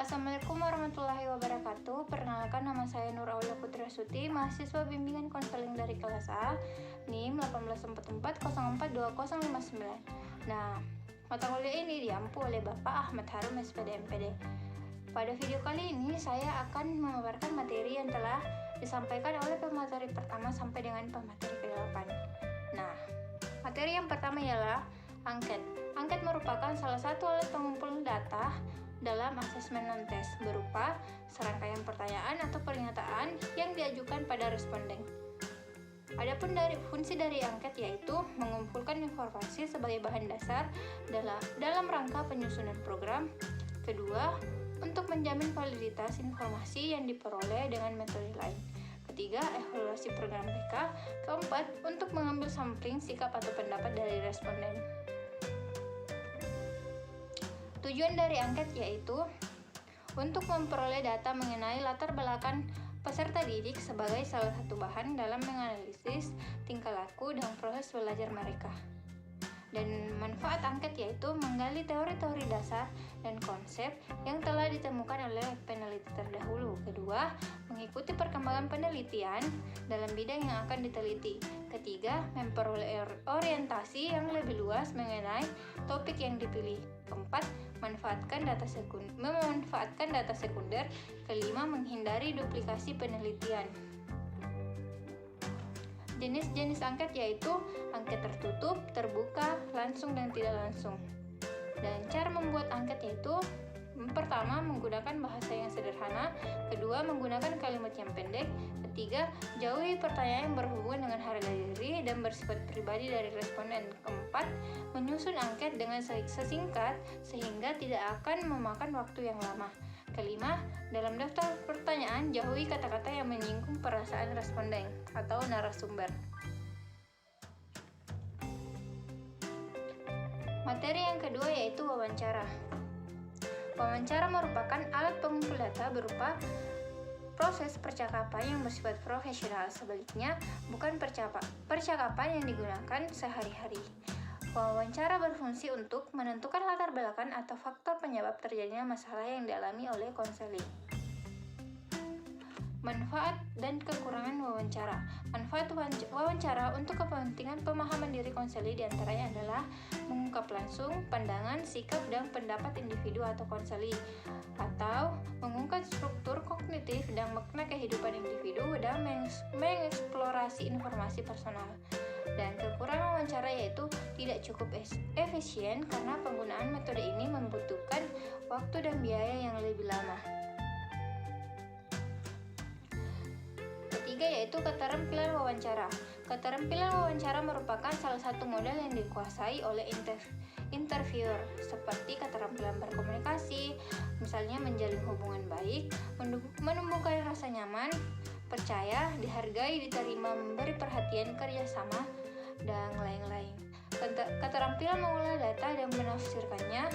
Assalamualaikum warahmatullahi wabarakatuh. Perkenalkan, nama saya Nur Aulia Putriastuti, mahasiswa bimbingan konseling dari kelas A, NIM 184404259. Nah, mata kuliah ini diampu oleh Bapak Ahmad Harum, SPD MPD. Pada video kali ini saya akan memaparkan materi yang telah disampaikan oleh pemateri pertama sampai dengan pemateri ke-8. Nah, materi yang pertama ialah angket. Angket merupakan salah satu alat pengumpul data dalam asesmen non-tes berupa serangkaian pertanyaan atau pernyataan yang diajukan pada responden. Adapun fungsi dari angket yaitu mengumpulkan informasi sebagai bahan dasar dalam rangka penyusunan program. Kedua, untuk menjamin validitas informasi yang diperoleh dengan metode lain. Ketiga, evaluasi program PK. Keempat, untuk mengambil sampling sikap atau pendapat dari responden. Tujuan dari angket yaitu untuk memperoleh data mengenai latar belakang peserta didik sebagai salah satu bahan dalam menganalisis tingkah laku dan proses belajar mereka. Dan manfaat angket yaitu menggali teori-teori dasar dan konsep yang telah ditemukan oleh peneliti terdahulu. Kedua, mengikuti perkembangan penelitian dalam bidang yang akan diteliti. Ketiga, memperoleh orientasi yang lebih luas mengenai topik yang dipilih. Keempat, memanfaatkan data sekunder. Kelima, menghindari duplikasi penelitian. Jenis-jenis angket yaitu angket tertutup, terbuka, langsung, dan tidak langsung. Dan cara membuat angket yaitu pertama, menggunakan bahasa yang sederhana. Kedua, menggunakan kalimat yang pendek. Ketiga, jauhi pertanyaan yang berhubungan dengan harga diri dan bersifat pribadi dari responden. Keempat, menyusun angket dengan sesingkat sehingga tidak akan memakan waktu yang lama. Kelima, dalam daftar pertanyaan jauhi kata-kata yang menyinggung perasaan responden atau narasumber. Materi yang kedua yaitu wawancara. Wawancara merupakan alat pengumpul data berupa proses percakapan yang bersifat profesional. Sebaliknya, bukan percakapan yang digunakan sehari-hari. Wawancara berfungsi untuk menentukan latar belakang atau faktor penyebab terjadinya masalah yang dialami oleh konseling. Manfaat dan kekurangan wawancara. Manfaat wawancara untuk kepentingan pemahaman diri konseling diantaranya adalah mengungkap langsung pandangan, sikap, dan pendapat individu atau konseling, atau mengungkap struktur kognitif dan makna kehidupan individu dan mengeksplorasi informasi personal. Dan kekurangan wawancara yaitu tidak cukup efisien karena penggunaan metode ini membutuhkan waktu dan biaya yang lebih lama. Ketiga yaitu keterampilan wawancara. Keterampilan wawancara merupakan salah satu modal yang dikuasai oleh interviewer, seperti keterampilan berkomunikasi, misalnya menjalin hubungan baik, menumbuhkan rasa nyaman, percaya, dihargai, diterima, memberi perhatian, kerjasama, dan lain-lain. Keterampilan mengolah data dan menafsirkannya,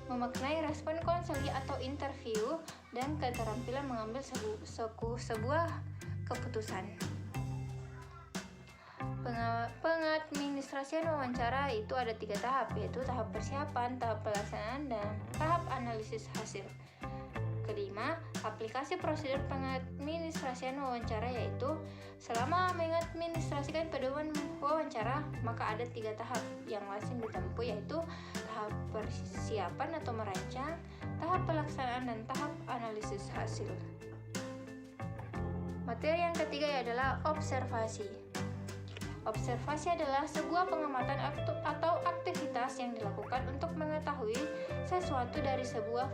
memaknai respon konseling atau interview, dan keterampilan mengambil sebuah keputusan. Pengadministrasian wawancara itu ada 3 tahap, yaitu tahap persiapan, tahap pelaksanaan, dan tahap analisis hasil. Kelima, aplikasi prosedur pengadministrasian wawancara yaitu selama mengadministrasikan pedoman wawancara, maka ada 3 tahap yang lazim ditempuh, yaitu tahap persiapan atau merancang, tahap pelaksanaan, dan tahap analisis hasil. Materi yang ketiga adalah observasi. Observasi adalah sebuah pengamatan atau aktivitas yang dilakukan untuk mengetahui sesuatu dari sebuah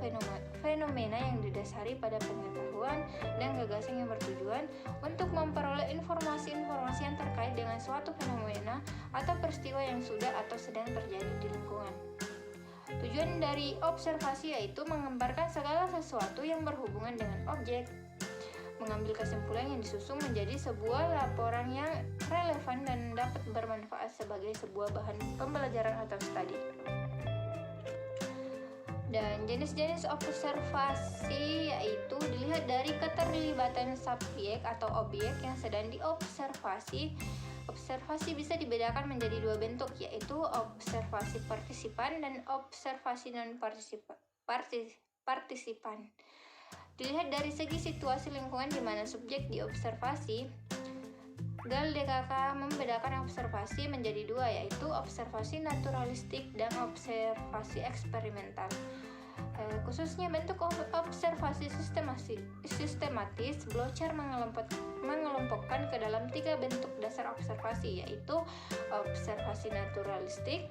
fenomena yang didasari pada pengetahuan dan gagasan yang bertujuan untuk memperoleh informasi-informasi yang terkait dengan suatu fenomena atau peristiwa yang sudah atau sedang terjadi di lingkungan. Tujuan dari observasi yaitu menggambarkan segala sesuatu yang berhubungan dengan objek, mengambil kesimpulan yang disusun menjadi sebuah laporan yang relevan dan dapat bermanfaat sebagai sebuah bahan pembelajaran atau studi. Dan jenis-jenis observasi yaitu dilihat dari keterlibatan subjek atau objek yang sedang diobservasi. Observasi bisa dibedakan menjadi 2 bentuk, yaitu observasi partisipan dan observasi non-partisipan. partisipan. Dilihat dari segi situasi lingkungan di mana subjek diobservasi, GAL-DKK membedakan observasi menjadi dua, yaitu observasi naturalistik dan observasi eksperimental. Khususnya bentuk observasi sistematis, Blocher mengelompokkan ke dalam 3 bentuk dasar observasi, yaitu observasi naturalistik,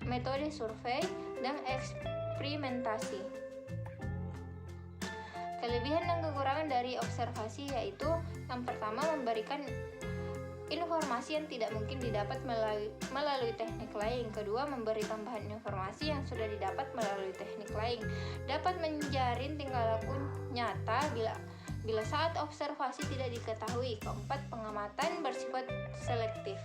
metode survei, dan eksperimentasi. Kelebihan dan kekurangan dari observasi yaitu yang pertama, memberikan informasi yang tidak mungkin didapat melalui teknik lain. Kedua, memberi tambahan informasi yang sudah didapat melalui teknik lain. Dapat menjarin tingkah laku nyata bila saat observasi tidak diketahui. Keempat, pengamatan bersifat selektif.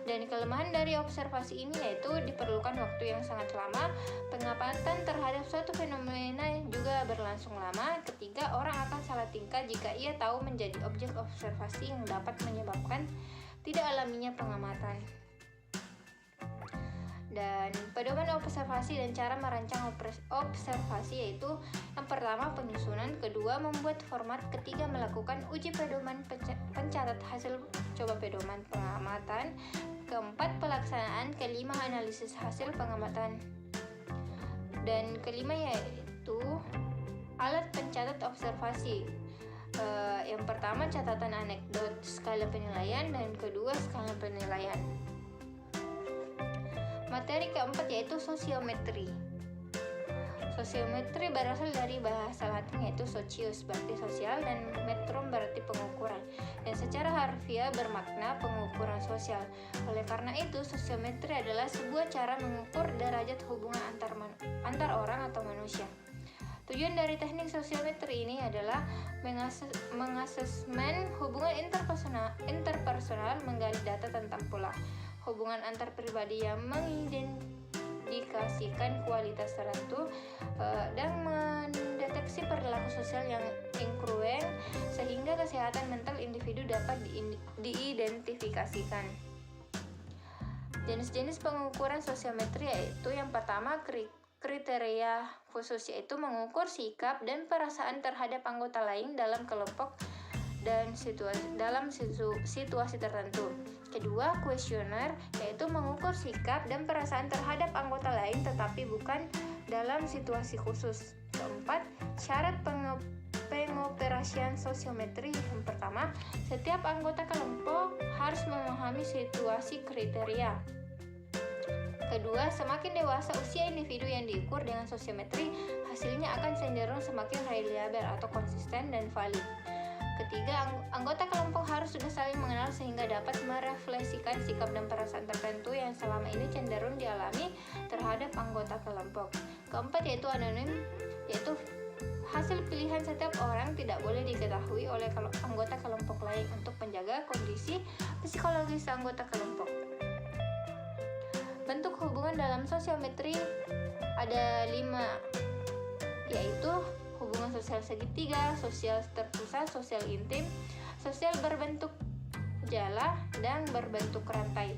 Dan kelemahan dari observasi ini yaitu diperlukan waktu yang sangat lama, pengamatan terhadap suatu fenomena juga berlangsung lama. Ketiga, orang akan salah tingkah jika ia tahu menjadi objek observasi yang dapat menyebabkan tidak alaminya pengamatan. Dan pedoman observasi dan cara merancang observasi yaitu yang pertama, penyusunan, kedua, membuat format, ketiga, melakukan uji pedoman, pencatat hasil coba pedoman pengamatan, keempat, pelaksanaan, kelima, analisis hasil pengamatan, dan kelima yaitu alat pencatat observasi. Yang pertama, catatan anekdot, skala penilaian, dan kedua, skala penilaian. Materi keempat yaitu sosiometri. Sosiometri berasal dari bahasa Latin yaitu socius berarti sosial dan metrum berarti pengukuran, dan secara harfiah bermakna pengukuran sosial. Oleh karena itu, sosiometri adalah sebuah cara mengukur derajat hubungan antar orang atau manusia. Tujuan dari teknik sosiometri ini adalah mengasesmen hubungan interpersonal, menggali data tentang pola hubungan antar pribadi yang mengindikasikan kualitas tertentu, dan mendeteksi perilaku sosial yang ingruen sehingga kesehatan mental individu dapat diidentifikasikan. Jenis-jenis pengukuran sosiometri yaitu yang pertama, kriteria khusus yaitu mengukur sikap dan perasaan terhadap anggota lain dalam kelompok dan dalam situasi tertentu. Kedua, kuesioner yaitu mengukur sikap dan perasaan terhadap anggota lain tetapi bukan dalam situasi khusus. Keempat, syarat pengoperasian sosiometri. Yang pertama, setiap anggota kelompok harus memahami situasi kriteria. Kedua, semakin dewasa usia individu yang diukur dengan sosiometri, hasilnya akan cenderung semakin reliabel atau konsisten dan valid. Ketiga, anggota kelompok harus sudah saling mengenal sehingga dapat merefleksikan sikap dan perasaan tertentu yang selama ini cenderung dialami terhadap anggota kelompok. Keempat, yaitu anonim, yaitu hasil pilihan setiap orang tidak boleh diketahui oleh anggota kelompok lain untuk menjaga kondisi psikologis anggota kelompok. Bentuk hubungan dalam sosiometri ada 5, yaitu hubungan sosial segitiga, sosial terpusat, sosial intim, sosial berbentuk jala, dan berbentuk rantai.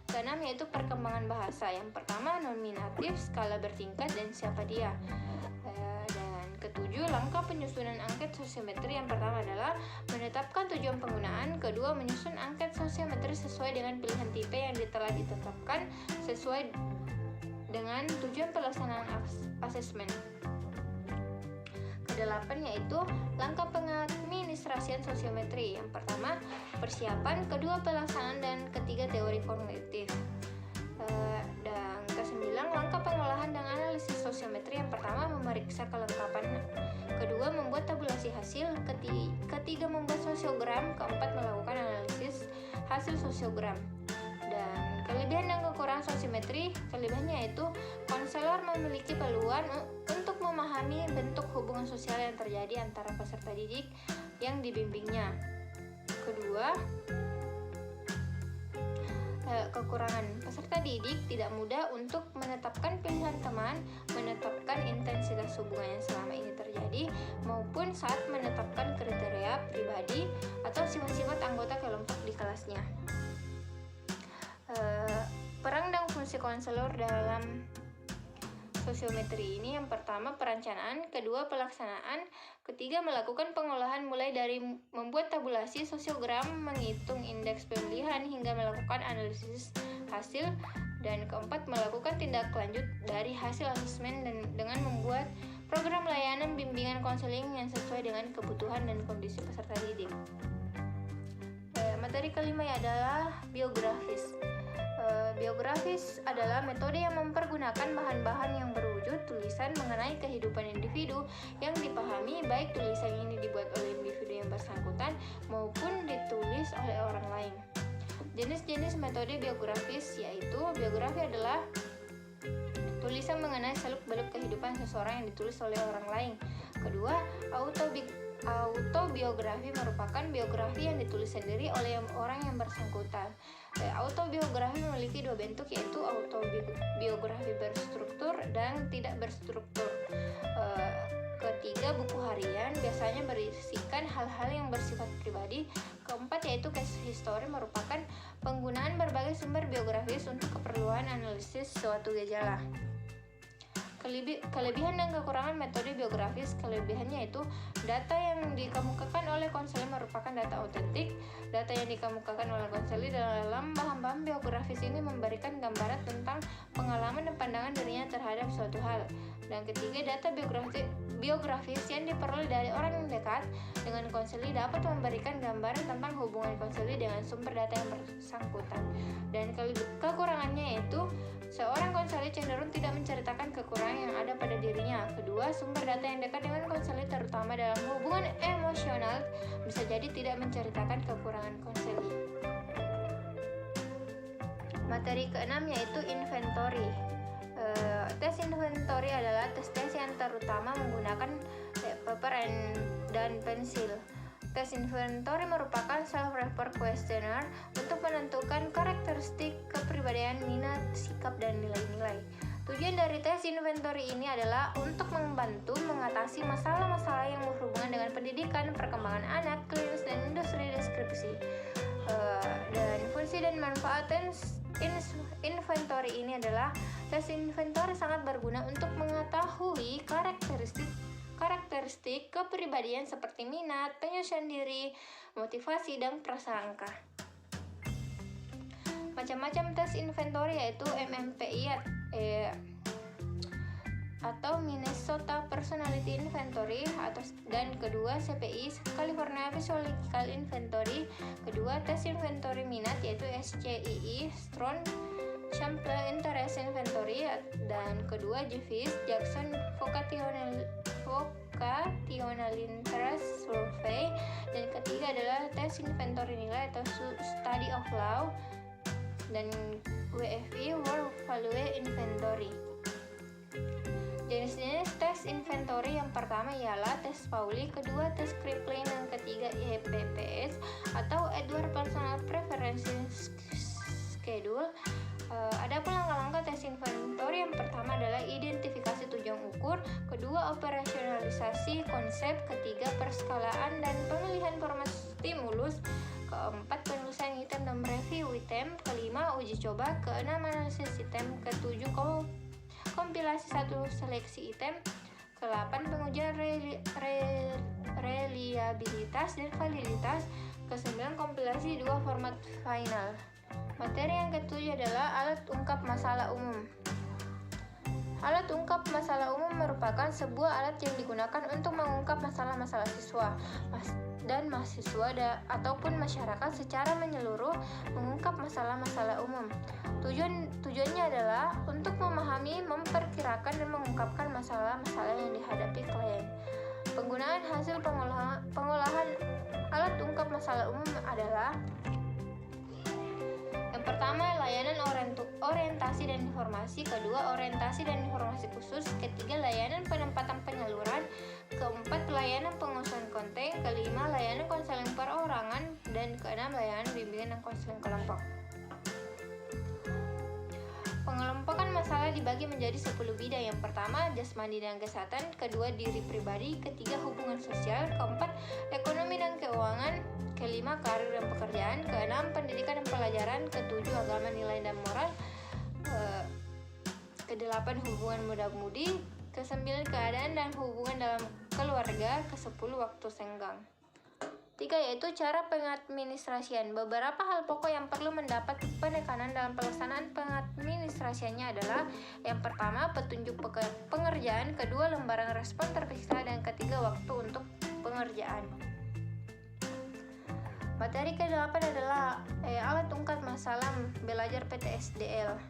Keenam yaitu perkembangan bahasa. Yang pertama, nominatif, skala bertingkat, dan siapa dia. Dan ketujuh, langkah penyusunan angket sosiometri. Yang pertama adalah menetapkan tujuan penggunaan. Kedua, menyusun angket sosiometri sesuai dengan pilihan tipe yang telah ditetapkan sesuai dengan tujuan pelaksanaan asesmen. Kedelapan yaitu langkah pengadministrasian sosiometri. Yang pertama, persiapan, kedua, pelaksanaan, dan ketiga, teori kognitif. Dan kesembilan, langkah pengolahan dan analisis sosiometri. Yang pertama, memeriksa kelengkapan, kedua, membuat tabulasi hasil, ketiga, membuat sosiogram, keempat, melakukan analisis hasil sosiogram. Dan kelebihan dan kekurangan sosiometri. Kelebihannya yaitu konselor memiliki peluang untuk memahami bentuk hubungan sosial yang terjadi antara peserta didik yang dibimbingnya. Kedua, kekurangan, peserta didik tidak mudah untuk menetapkan pilihan teman, menetapkan intensitas hubungan yang selama ini terjadi, maupun saat menetapkan kriteria pribadi atau sifat-sifat anggota kelompok di kelasnya. Peran dan fungsi konselor dalam sosiometri ini yang pertama perencanaan, kedua pelaksanaan, ketiga melakukan pengolahan mulai dari membuat tabulasi sosiogram, menghitung indeks pemilihan hingga melakukan analisis hasil, dan keempat melakukan tindak lanjut dari hasil asesmen dan dengan membuat program layanan bimbingan konseling yang sesuai dengan kebutuhan dan kondisi peserta didik. Materi kelima adalah biografis. Biografis adalah metode yang mempergunakan bahan-bahan yang berwujud tulisan mengenai kehidupan individu yang dipahami, baik tulisan ini dibuat oleh individu yang bersangkutan maupun ditulis oleh orang lain. Jenis-jenis metode biografis yaitu biografi adalah tulisan mengenai seluk-beluk kehidupan seseorang yang ditulis oleh orang lain. Kedua, autobiografi merupakan biografi yang ditulis sendiri oleh orang yang bersangkutan. Autobiografi memiliki dua bentuk, yaitu autobiografi berstruktur dan tidak berstruktur. Ketiga, buku harian biasanya berisikan hal-hal yang bersifat pribadi. Keempat, yaitu case history merupakan penggunaan berbagai sumber biografis untuk keperluan analisis suatu gejala. Kelebihan dan kekurangan metode biografis. Kelebihannya yaitu data yang dikemukakan oleh konselor merupakan data otentik. Data yang dikemukakan oleh konselor dalam bahan-bahan biografis ini memberikan gambaran tentang pengalaman dan pandangan dirinya terhadap suatu hal. Dan ketiga, data biografis yang diperoleh dari orang yang dekat dengan konselor dapat memberikan gambaran tentang hubungan konselor dengan sumber data yang bersangkutan. Dan kekurangannya yaitu seorang konselor cenderung tidak menceritakan kekurangan yang ada pada dirinya. Kedua, sumber data yang dekat dengan konselor terutama dalam hubungan emosional bisa jadi tidak menceritakan kekurangan konselor. Materi keenam yaitu inventory. Tes inventory adalah tes-tes yang terutama menggunakan paper dan pensil. Tes inventory merupakan self-report questionnaire untuk menentukan karakteristik kepribadian, minat, sikap, dan nilai-nilai. Tujuan dari tes inventory ini adalah untuk membantu mengatasi masalah-masalah yang berhubungan dengan pendidikan, perkembangan anak, klinis, dan industri deskripsi. Dan fungsi dan manfaat inventory ini adalah tes inventory sangat berguna untuk mengetahui karakteristik kepribadian seperti minat, penyusuan diri, motivasi, dan prasangka. Macam-macam tes inventory yaitu MMPI atau Minnesota Personality Inventory dan kedua CPI California Psychological Inventory. Kedua, tes inventory minat yaitu SCII Strong Sample Interest Inventory, dan kedua JIVIS Jackson Vocational Interest Survey, dan ketiga adalah tes inventory nilai atau Study of Law, dan WFI World Value Inventory. Jenis-jenis tes inventory yang pertama ialah tes Pauli, kedua tes Kraepelin, dan ketiga EPPS atau Edward Personal Preference Schedule. Adapun langkah-langkah tes inventory yang pertama adalah identifikasi tujuan ukur, kedua operasionalisasi konsep, ketiga perskalaan dan pemilihan format stimulus, keempat penulisan item dan review item, kelima uji coba, keenam analisis item, ketujuh kompilasi satu seleksi item, ke-8 pengujian reliabilitas dan validitas, ke-9 kompilasi dua format final. Materi yang ketujuh adalah alat ungkap masalah umum. Alat ungkap masalah umum merupakan sebuah alat yang digunakan untuk mengungkap masalah-masalah siswa dan mahasiswa ataupun masyarakat secara menyeluruh, mengungkap masalah-masalah umum. Tujuannya adalah untuk memahami, memperkirakan, dan mengungkapkan masalah-masalah yang dihadapi klien. Penggunaan hasil pengolahan alat ungkap masalah umum adalah: yang pertama, layanan orientasi dan informasi, kedua orientasi dan informasi khusus, ketiga layanan penempatan penyaluran, keempat layanan pengusulan konten, kelima layanan konseling perorangan, dan keenam layanan bimbingan dan konseling kelompok. Pengelompokan masalah dibagi menjadi 10 bidang. Yang pertama, jasmani dan kesehatan, kedua diri pribadi, ketiga hubungan sosial, keempat ekonomi dan keuangan, kelima karir dan pekerjaan, keenam pendidikan dan pelajaran, ketujuh agama, nilai dan moral, ke-8 hubungan muda-mudi, ke-9 keadaan dan hubungan dalam keluarga, ke-10 waktu senggang. 3 yaitu cara pengadministrasian. Beberapa hal pokok yang perlu mendapat penekanan dalam pelaksanaan pengadministrasiannya adalah: yang pertama, petunjuk pengerjaan, kedua, lembaran respon terpisah, dan ketiga, waktu untuk pengerjaan. Materi ke-8 adalah alat ungkap masalah belajar PTSDL.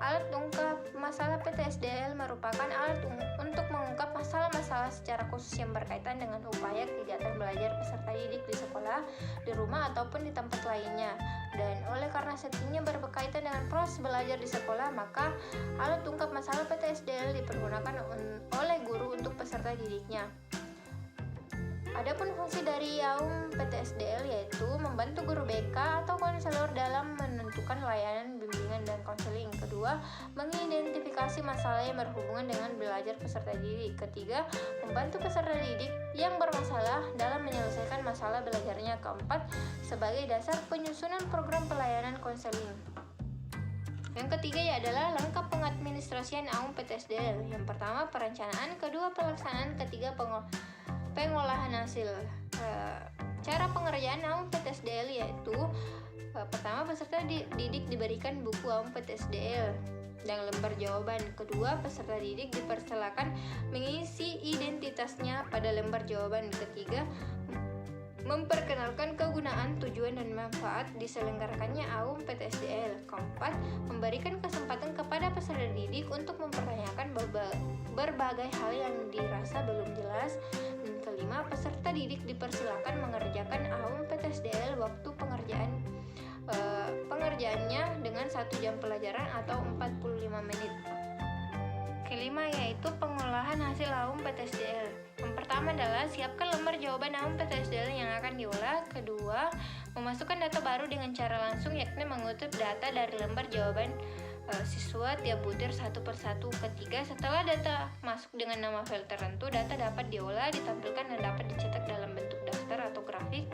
Alat ungkap masalah PTSDL merupakan alat untuk mengungkap masalah-masalah secara khusus yang berkaitan dengan upaya kegiatan belajar peserta didik di sekolah, di rumah, ataupun di tempat lainnya. Dan oleh karena settingnya berkaitan dengan proses belajar di sekolah, maka alat ungkap masalah PTSDL dipergunakan oleh guru untuk peserta didiknya. Adapun fungsi dari AUM PTSDL yaitu membantu guru BK atau konselor dalam menentukan layanan bimbingan dan konseling. Kedua, mengidentifikasi masalah yang berhubungan dengan belajar peserta didik. Ketiga, membantu peserta didik yang bermasalah dalam menyelesaikan masalah belajarnya. Keempat, sebagai dasar penyusunan program pelayanan konseling. Yang ketiga adalah lengkap pengadministrasian AUM PTSDL. Yang pertama, perencanaan, kedua, pelaksanaan, ketiga, pengolahan hasil. Cara pengerjaan AUM PTSDL yaitu: pertama, peserta didik diberikan buku AUM PTSDL dan lembar jawaban. Kedua, peserta didik dipersilakan mengisi identitasnya pada lembar jawaban. Ketiga, memperkenalkan kegunaan, tujuan, dan manfaat diselenggarakannya AUM PTSDL. Keempat, memberikan kesempatan kepada peserta didik untuk mempertanyakan berbagai hal yang dirasa belum jelas. Dan kelima, peserta didik dipersilakan mengerjakan AUM PTSDL waktu pengerjaannya dengan 1 jam pelajaran atau 45 menit. Kelima yaitu pengolahan hasil AUM PTSDL. Yang pertama adalah siapkan lembar jawaban AUM PTSDL yang akan diolah. Kedua, memasukkan data baru dengan cara langsung, yakni mengutip data dari lembar jawaban siswa tiap butir satu persatu. Ketiga, setelah data masuk dengan nama file tertentu, data dapat diolah, ditampilkan, dan dapat dicetak dalam bentuk daftar atau grafik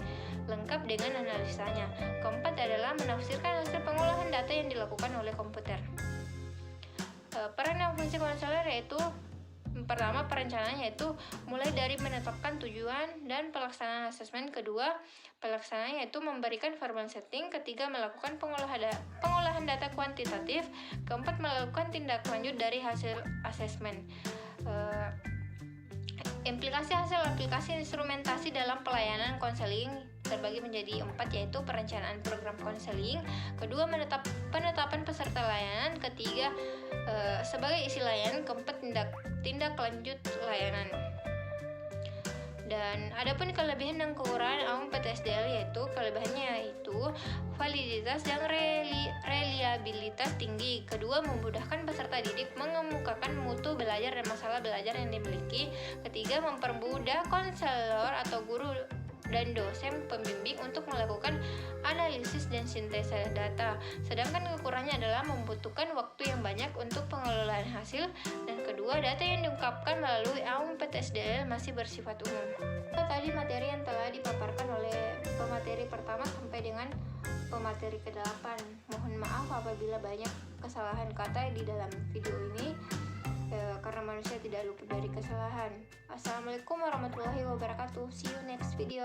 lengkap dengan analisanya. Keempat adalah menafsirkan hasil pengolahan data yang dilakukan oleh komputer. Peran dan fungsi konselor yaitu: pertama, perencanaan yaitu mulai dari menetapkan tujuan dan pelaksanaan asesmen. Kedua, pelaksanaan yaitu memberikan verbal setting. Ketiga, melakukan pengolahan data kuantitatif. Keempat, melakukan tindak lanjut dari hasil asesmen. Implikasi hasil aplikasi instrumentasi dalam pelayanan konseling terbagi menjadi 4 yaitu: perencanaan program konseling, kedua, penetapan peserta layanan, ketiga, sebagai isi layanan, keempat, tindak lanjut layanan. Dan adapun kelebihan dan kekurangan AUM PTSDL yaitu: kelebihannya yaitu validitas dan reliabilitas tinggi. Kedua, memudahkan peserta didik mengemukakan mutu belajar dan masalah belajar yang dimiliki. Ketiga, mempermudah konselor atau guru dan dosen pembimbing untuk melakukan analisis dan sintesa data. Sedangkan kekurangannya adalah membutuhkan waktu yang banyak untuk pengelolaan hasil. Dan kedua, data yang diungkapkan melalui AUM PTSDL masih bersifat umum. Tadi materi yang telah dipaparkan oleh pemateri pertama sampai dengan pemateri ke-8. Mohon maaf apabila banyak kesalahan kata di dalam video ini, karena manusia tidak luput dari kesalahan. Assalamualaikum warahmatullahi wabarakatuh. See you next video.